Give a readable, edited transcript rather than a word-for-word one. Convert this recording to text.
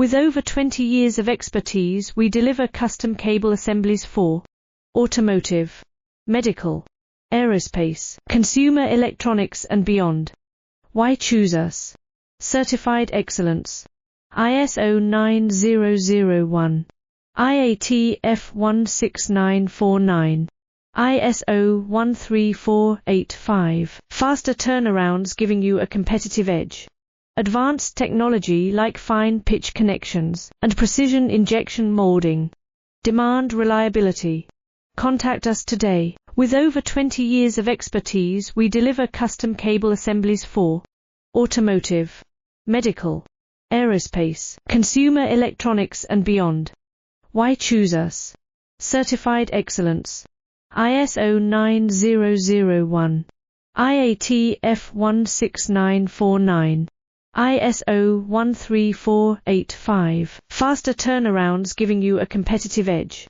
With over 20 years of expertise, we deliver custom cable assemblies for automotive, medical, aerospace, consumer electronics and beyond. Why choose us? Certified excellence. ISO 9001. IAT F16949. ISO 13485. Faster turnarounds giving you a competitive edge. Advanced technology like fine pitch connections and precision injection molding. Demand reliability. Contact us today. With over 20 years of expertise, we deliver custom cable assemblies for automotive, medical, aerospace, consumer electronics and beyond. Why choose us? Certified excellence. ISO 9001. IAT F16949. ISO 13485. Faster turnarounds giving you a competitive edge.